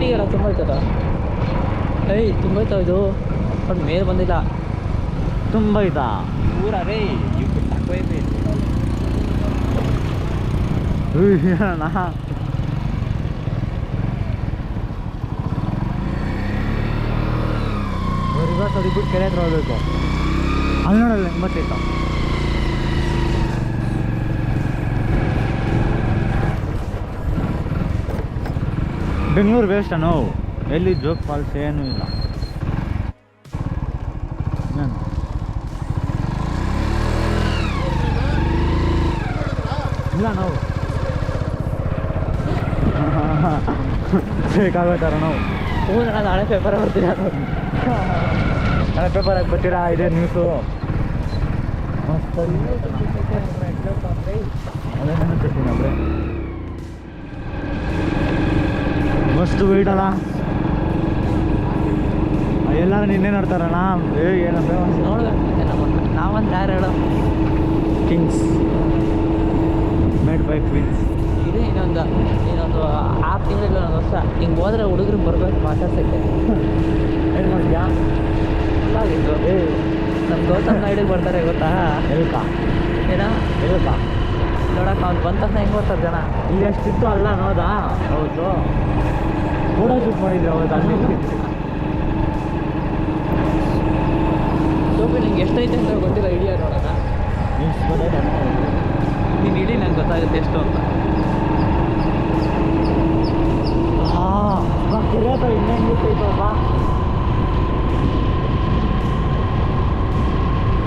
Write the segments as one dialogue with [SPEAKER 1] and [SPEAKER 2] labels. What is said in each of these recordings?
[SPEAKER 1] ಸೈಡಿಗೆಲ್ಲ ತುಂಬ ಐತದ ತುಂಬ ಐತಾವ ಇದು ಬಟ್ ಮೇಲೆ ಬಂದಿಲ್ಲ
[SPEAKER 2] ತುಂಬ ಐತಾ
[SPEAKER 1] ಊರ ರೇ ಇವ್ರು ತಕ್ಕೋ
[SPEAKER 2] ನಾ ರಿವರ್ಸ್ ಹೊಡಿಬಿಟ್ಟು ಕೆರೆ ಹತ್ರ ಹೋಗ್ಬೇಕು ಅಲ್ಲಿ ನೋಡಲ್ಲ ಎಂಬತ್ತೈತ ಬೆಂಗಳೂರು ವೇಸ್ಟ್ ನಾವು ಎಲ್ಲಿ ಜೋಗ್ ಫಾಲ್ಸ್ ಏನೂ ಇಲ್ಲ ಇಲ್ಲ ನಾವು ಬೇಕಾಗೋತಾರ ನಾವು
[SPEAKER 1] ನಾನು ನಾಳೆ ಪೇಪರ್ ಬರ್ತೀನಿ
[SPEAKER 2] ನಾಳೆ ಪೇಪರ್ ಹಾಕಿ ಬರ್ತೀರಾ ಇದೇ ನ್ಯೂಸು ಮಸ್ತ್ ಅದೇ ನೆನಪಿರ್ತೀನಬ್ರೆ ಮಸ್ತ್ ವೆಯ್ಟ್ ಅಲ್ಲ ಎಲ್ಲರೂ ನಿನ್ನೆ ನೋಡ್ತಾರಣ್ಣ ಏನಂತ
[SPEAKER 1] ನೋಡ್ಬೇಕು ನಾವಂತ ಯಾರು ಹೇಳೋ
[SPEAKER 2] ಕಿಂಗ್ಸ್ ಮೇಡ್ ಬೈ ಕ್ವೀನ್ಸ್
[SPEAKER 1] ಇದೆ ಇನ್ನೊಂದು 6 ತಿಂಗಳಿಲ್ಲ ಒಂದು ವರ್ಷ ಹಿಂಗೆ ಹೋದ್ರೆ ಹುಡುಗರು ಬರ್ಬೇಕು ಮಾತಾಡ್ಸೋಕ್ಕೆ
[SPEAKER 2] ಏನು ಮಾಡ್ತೀಯಾ
[SPEAKER 1] ಫುಲ್ಲಾಗಿತ್ತು ನಮ್ಮ ಗೌತಮ್ ನಾಯ್ಡಿಗೆ ಬರ್ತಾರೆ ಗೊತ್ತಾ
[SPEAKER 2] ಎಲ್ಕ
[SPEAKER 1] ಏನ
[SPEAKER 2] ಎಲ್ಕ
[SPEAKER 1] ನೋಡಕ್ಕೆ ಅವ್ನು ಬಂದ ತಕ್ಷಣ ಹೆಂಗೆ ಬರ್ತಾರೆ ಜನ
[SPEAKER 2] ಇಲ್ಲಿ ಅಷ್ಟಿತ್ತು ಅಲ್ಲ ನೋದಾ ಹೌದು ಫೋಟೋ ಶೂಟ್ ಮಾಡಿದ್ರು ಹೌದು ಅಲ್ಲಿ
[SPEAKER 1] ಸೋಪಿ ನಿಂಗೆ ಎಷ್ಟೈತೆ ಅಂತ ಗೊತ್ತಿಲ್ಲ ಐಡಿಯಾ ನೋಡೋಣ ನೀನು ಇಡೀ ನಂಗೆ ಗೊತ್ತಾಗುತ್ತೆ ಎಷ್ಟು ಅಂತ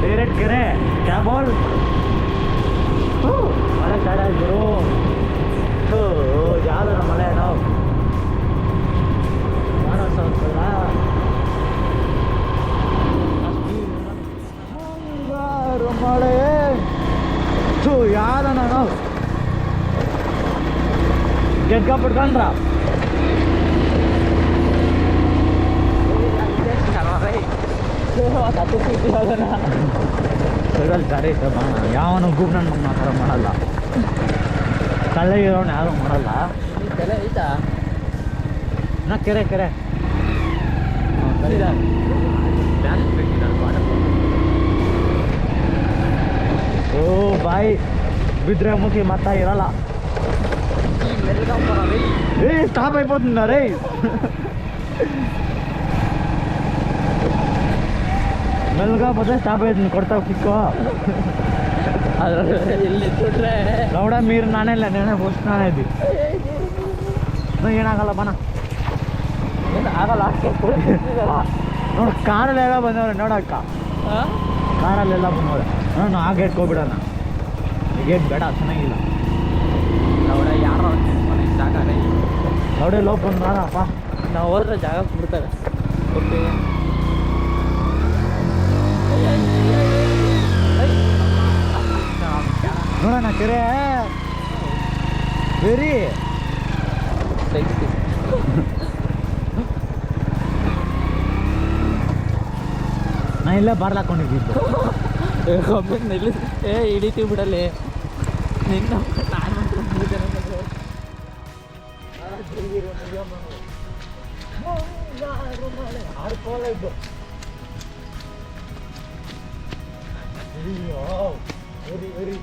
[SPEAKER 2] ಡೈರೆಕ್ಟ್ ಕೆರೆ ಕ್ಯಾಬೋಲ್ ಮಳೆ ಸ್ಟಾರ್ಟ್ ಆಯ್ತು ಯಾವ್ದಾರ ಮಳೆ ನಾವು ಮಳೆ ಯಾವ್ದನ ನಾವು ಗೆದ್ಕ ಬಿಡ್ಕೊಂಡ್ರ ಸರಿ ಯಾವನು ಗುಬ್ ನನ್ನ ಮಗನ ಆ ಥರ ಮಾಡಲ್ಲ ಕಳ್ಳ ಇರೋನು ಯಾರು ಮಾಡಲ್ಲ
[SPEAKER 1] ತಲೆ ಐತಾ
[SPEAKER 2] ನಾ ಕೆರೆ ಕೆರೆ ಓ ಬಾಯ್ ಬಿದ್ರೆ ಮುಖಿ ಮತ್ತ ಇರಲ್ಲ ಏ ಸ್ಟಾಪ್ అయిపోతుందా రే మెల్లగా పోతే స్టాప్ అవుతుంది కొడతావు కిక్కు
[SPEAKER 1] ಎಲ್ಲಿ ಕೊಟ್ರೆ
[SPEAKER 2] ಲೌಡ ಮೀರು ನಾನೆಲ್ಲ నేనే ಫಸ್ಟ್ ನಾನೇది ಏನಾಗಲ್ಲ ಬನ
[SPEAKER 1] ಆಗಲ್ಲ
[SPEAKER 2] ನೋಡು ಕಾರಲ್ಲೆಲ್ಲ ಬಂದವ್ರೆ ನೋಡಕ್ಕ ಕಾರಲ್ಲೆಲ್ಲ ಬಂದವ್ರೆ ನಾನು ಆ ಗೇಟ್ಗೆ ಹೋಗ್ಬಿಡೋಣ ಈ ಗೇಟ್ ಬೇಡ ಚೆನ್ನಾಗಿಲ್ಲ
[SPEAKER 1] ಲೌಡ ಯಾರೋ ಜಾಗ
[SPEAKER 2] ಲೌಡೆ ಲೋಪ್ ಬಂದ್ರಪ್ಪ
[SPEAKER 1] ನಾವು ಹೋದ್ರೆ ಜಾಗ ಬಿಡ್ತಾರೆ ಓಕೆ
[SPEAKER 2] ನೋಡೋಣ ಕೆರೆ ವೆರಿ ನಾ ಇಲ್ಲೇ ಬಾರ್ಲಾಕೊಂಡಿದ್ದು
[SPEAKER 1] ಹಿಡಿತೀವಿ ಬಿಡಲ್ಲಿ ನಿನ್ನ
[SPEAKER 2] ವೆರಿ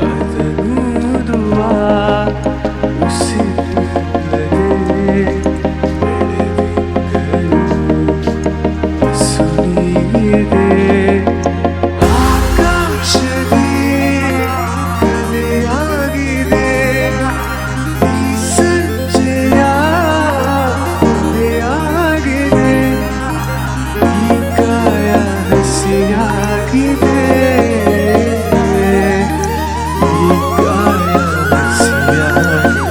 [SPEAKER 3] ಅದನೂದುವ ಉಸಿರಿಲ್ಲದೆ ಬೆಳೆದಿಂಗಳು ಸುರಿಯಿದೆ ಆಕಾಶದಿ ಕಲೆಯಾಗಿದೆ ಈ ಸಂಜೆಯ ಕೊಲೆಯಾಗಿದೆ ಈ ಕಾಯ ಹಸಿಯಾಗಿದೆ ಈ ಕಾಯ ಹಸಿಯಾಗಿದೆ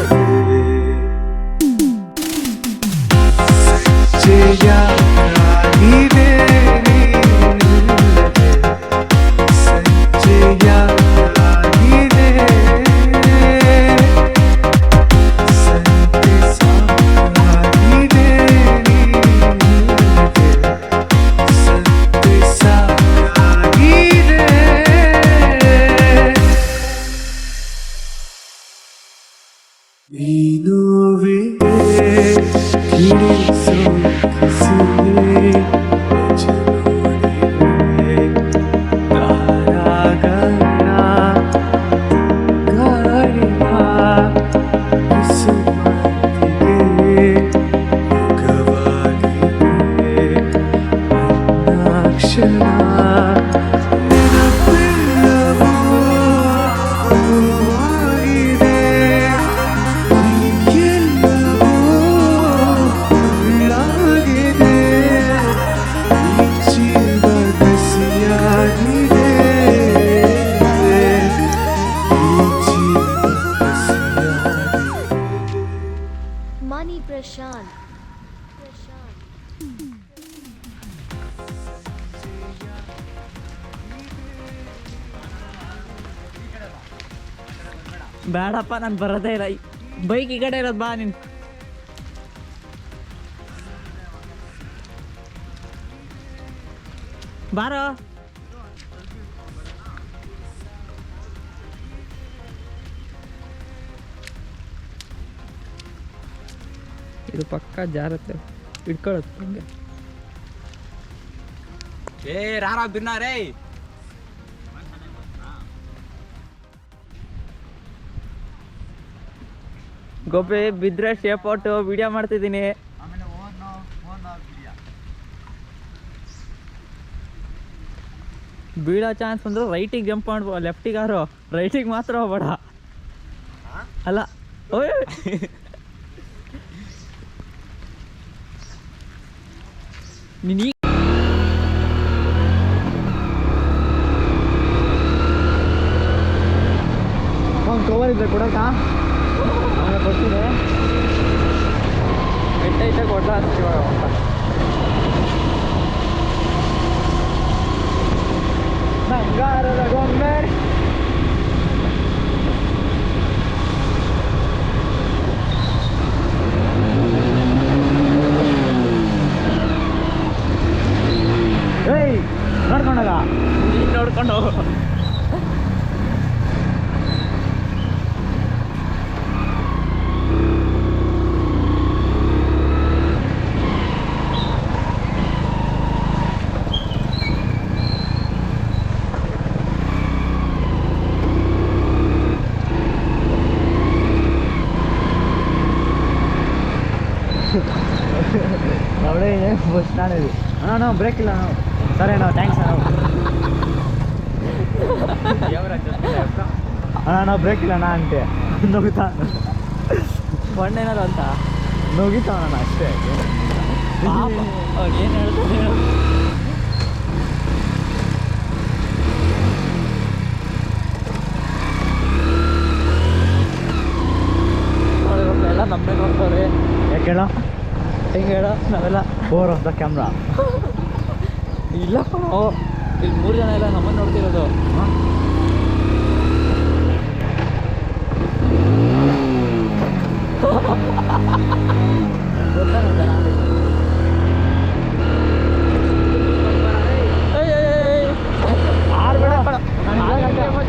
[SPEAKER 3] ಸಂಜೆಯಾಗಿದೆ ನೀನಿಲ್ಲದೆ ಸಂಜೆಯಾಗಿದೆ ಸಂತೆ ಸಾಕಾಗಿದೆ ನೀನಿಲ್ಲದೆ ಸಂತೆ ಸಾಕಾಗಿದೆ ನೀನುವಿಗೆ ಕಿಡಿಸೋ ಕಿಸಿಯೇ ವಚನೋಡಿವೆ ಕಾರಾಗಣ ಗಾಳಿಯ ಬಿಸುಮಾತಿಗೆ ಮುಖವಾಗಿದೆ ಅನ್ನಾಕ್ಷಣ ನೆನಪೆಲ್ಲವೂ ಹೂವಾಗಿದೆ ಎಲ್ಲವೂ ಉಳ್ಳಾಗಿದೆ ಈ ಜೀವ ಕಸಿಯಾಗಿದೆ ಈ ಜೀವ ಕಸಿಯಾಗಿದೆ
[SPEAKER 4] Money Prashant.
[SPEAKER 1] ಬೇಡಪ್ಪ ನಾನು ಬರೋದೇ ಇಲ್ಲ ಬೈಕ್ ಈ ಕಡೆ ಇರೋದು ಬಾ ನೀನು ಬಾರೋ ಇದು ಪಕ್ಕ ಜಾರತ್ತೆ ಇಟ್ಕೊಳ್ಳುತ್ತೆ ಹಂಗೆ
[SPEAKER 5] ಏ ರಾರಾ ಬಿನ್ನ ರೇ
[SPEAKER 1] ಗೋಪಿ ಬಿದ್ರೆ ಶೇಪ್ ಔಟು ವಿಡಿಯೋ ಮಾಡ್ತಿದ್ದೀನಿ
[SPEAKER 2] ಆಮೇಲೆ ಫೋನ್
[SPEAKER 1] ಬೀಳೋ ಚಾನ್ಸ್ ಬಂದ್ರೆ ರೈಟಿಗೆ ಜಂಪ್ ಮಾಡ್ಬೋ ಲೆಫ್ಟಿಗಾರು ರೈಟಿಗೆ ಮಾತ್ರ ಹೋಗ್ಬೇಡ ಅಲ್ಲ ಓಯ್ ನೀನು
[SPEAKER 2] ಒಂದು ಕವರ್ ಇದ್ದರೆ ಕೊಡಕ್ಕ ಆಮೇಲೆ ಕೊಡ್ತೀನಿ
[SPEAKER 1] ಐತೆ ಕೊಡ್ಲ ಅಂತೀವಿ
[SPEAKER 2] ಬಂಗಾರದ ಗೊಂಬೆ ಏಯ್ ನೋಡ್ಕೊಂಡಾಗ
[SPEAKER 1] ನೀನು ನೋಡ್ಕೊಂಡು ಹೋಗು
[SPEAKER 2] ಅವಳೇ ಬಸ್ ಸ್ಟ್ಯಾಂಡ್ ಅಣ್ಣ ನಾವು ಬ್ರೇಕ್ ಇಲ್ಲ ನಾವು ಸರಿ ಅಣ್ಣ ಥ್ಯಾಂಕ್ಸ್ ಅಣ್ಣ ಅಣ್ಣ ನಾವು ಬ್ರೇಕ್ ಇಲ್ಲ ಅಣ್ಣ ಅಂತೆ ನುಗ್ತಾ
[SPEAKER 1] ಬಣ್ಣೇನಾರು ಅಂತ
[SPEAKER 2] ನುಗಿತಾವಣ್ಣ ಅಷ್ಟೇ
[SPEAKER 1] ಅವ್ನು ಏನು ಹೇಳ್ತಾನೆ ಎಲ್ಲ ನಮ್ಮನೆ ನೋಡ್ತಾರೆ
[SPEAKER 2] ಯಾಕೆ ಹೇಳೋ
[SPEAKER 1] ಹೆಂಗೆ ಹೇಳೋ ನಾವೆಲ್ಲ
[SPEAKER 2] ಫೋರ್ ಆಫ್ ದ ಕ್ಯಾಮ್ರಾ
[SPEAKER 1] ಇಲ್ಲಪ್ಪ ನಾವು ಇಲ್ಲಿ 3 ಜನ ಎಲ್ಲ ನಮ್ಮನ್ನು ನೋಡ್ತಿರೋದು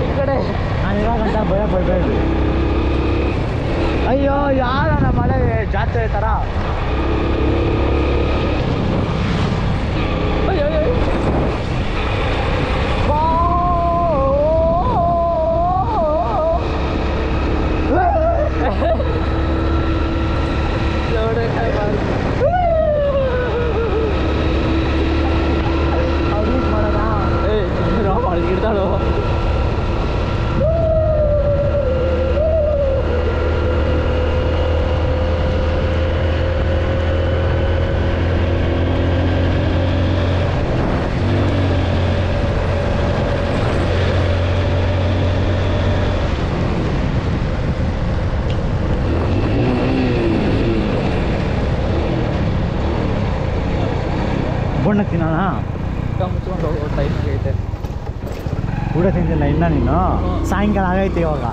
[SPEAKER 1] ಈ ಕಡೆ
[SPEAKER 2] ನಾನು ಇವಾಗಂತ ಭಯ ಪಡಬೇಡ್ರಿ ಅಯ್ಯೋ ಯಾರಣ್ಣ ಮಳೆ ಜಾತ್ರೆ ಥರ ಊಟ ತಿಂದಿಲ್ಲ ಇನ್ನ ನೀನು ಸಾಯಂಕಾಲ ಆಗೈತೆ ಇವಾಗ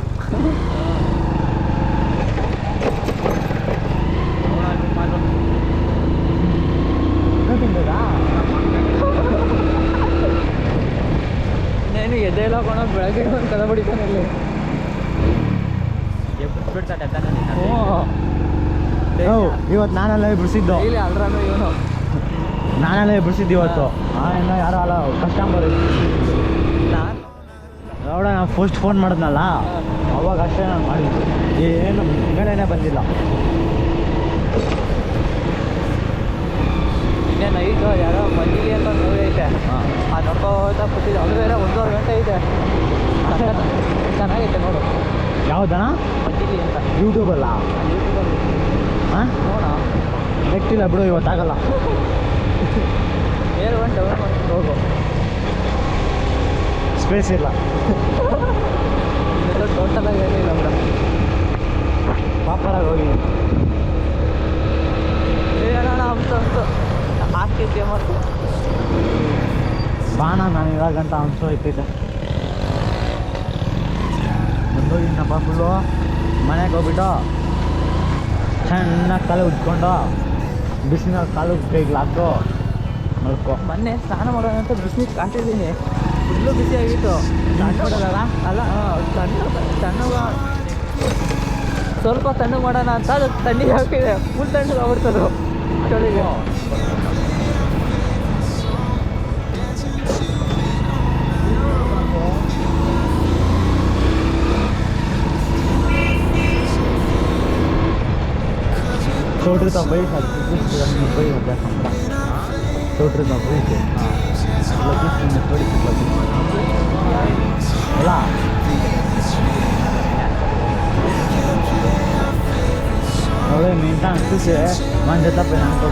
[SPEAKER 2] ಇನ್ನೂ ತಿಂದಿರಾ
[SPEAKER 1] ನಾನು ಎದೆ ಎಲ್ಲ ಹಾಕೊಂಡು ಬೆಳಗ್ಗೆ ಒಂದು ಕದ ಬಿಡಿತಾನೆ ಇಲ್ಲಿ
[SPEAKER 5] ಬಿಡ್ತಾರೆ
[SPEAKER 2] ಇವತ್ತು ನಾನಲ್ಲೇ ಬಿಡಿಸಿದ್ದು
[SPEAKER 1] ಡೈಲಿ ಅಲ್ರಾನು ಇವನು
[SPEAKER 2] ನಾನಲ್ಲೇ ಬಿಡಿಸಿದ್ದು ಇವತ್ತು ಇನ್ನೂ ಯಾರೋ ಅಲ್ಲ ಕಸ್ಟಮರ್
[SPEAKER 1] ನಾನು
[SPEAKER 2] ನೋಡ ನಾನು ಫಸ್ಟ್ ಫೋನ್ ಮಾಡಿದ್ನಲ್ಲ ಅವಾಗ ಅಷ್ಟೇ ನಾನು ಮಾಡಿದ್ದು ಏನು ಹಿಂಗಡೆನೇ ಬಂದಿಲ್ಲ
[SPEAKER 1] ಇನ್ನೇ ನೈಟು ಯಾರೋ ಮಂಜಿಲಿ ಅಂತ ಮೂವಿ ಐತೆ ಅದು ನೋಡ್ಕೋತಾ ಕೂತಿದ್ದೆ ಅದು ಬೇರೆ 1.5 ಗಂಟೆ ಐತೆ ಚೆನ್ನಾಗೈತೆ ನೋಡು
[SPEAKER 2] ಯಾವುದಣ್ಣ
[SPEAKER 1] ಮಂಜಿಲಿ ಅಂತ
[SPEAKER 2] ಯೂಟ್ಯೂಬಲ್ಲ
[SPEAKER 1] ಯೂಟ್ಯೂಬಲ್ಲಿ
[SPEAKER 2] ಹಾಂ
[SPEAKER 1] ನೋಡ
[SPEAKER 2] ನೆಟ್ಟಿಲ್ಲ ಬಿಡು ಇವತ್ತಾಗಲ್ಲ
[SPEAKER 1] ಬೇರೆ ಒಂದು ಡೌನ್ ಮಾಡ್ಕೊಂಡು ಹೋಗು
[SPEAKER 2] ಸ್ಪೇಸ್ ಇಲ್ಲ
[SPEAKER 1] ಟೋಟಲಾಗಿ ಏನಿಲ್ಲ ಬಿಡ
[SPEAKER 2] ಪಾಪರಾಗಿ ಹೋಗಿ
[SPEAKER 1] ಏನಣ್ಣ ಅಂತ ಹಾಕಿದ್ದೆ ಮತ್ತು
[SPEAKER 2] ಬಾಣ ನಾನು ಇವಾಗ ಗಂಟ ಅನ್ಸೋ ಐತೈತೆ ಬಂದೋಗಿನಪ್ಪ ಫುಲ್ಲು ಮನೆಗೆ ಹೋಗ್ಬಿಟ್ಟು ಚೆನ್ನಾಗಿ ತಲೆ ಉಜ್ಕೊಂಡು ಬಿಸಿನ ಕಾಲು ಕೈಗೆ ಹಾಕು ಮಲ್ಕೋ
[SPEAKER 1] ಮೊನ್ನೆ ಸ್ನಾನ ಮಾಡೋಣ ಅಂತ ಬಿಸಿನೀರು ಕಾಟಿದ್ದೀನಿ ಫುಲ್ಲು ಬಿಸಿ ಆಗಿತ್ತು
[SPEAKER 2] ಮಾಡೋದಲ್ಲ
[SPEAKER 1] ಅಲ್ಲ ತಣ್ಣಗ ಸ್ವಲ್ಪ ತಣ್ಣಗೆ ಮಾಡೋಣ ಅಂತ ಅದು ತಣ್ಣಗೆ ಹಾಕಿದೆ ಫುಲ್ ತಣ್ಣಗೆ ಆಗ್ಬಿಡ್ತದು ಅಷ್ಟೊಳಗೆ
[SPEAKER 2] छोटे तो वही था वही होता है हमारा छोटे तो वही थे थोड़ी अला अरे मीठा से मन जाता पे हमको